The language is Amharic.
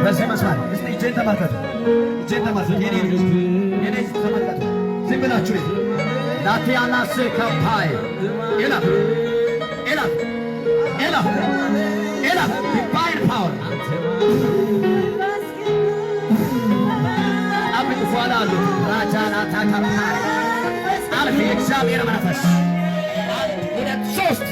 በዚህ መስማት እስቲ እጄን ተመልከቱ፣ እጄን ተመልከቱ። የኔ ተመልከቱ። ዝም ብላችሁ ላቲያና ሰካፓይ ኤላፍ ኤላፍ ኤላፍ ኤላፍ ዲቫይን ፓወር አብን ፏላሉ ራጃና ታካፓይ አልፊ እግዚአብሔር መንፈስ ሁለት ሶስት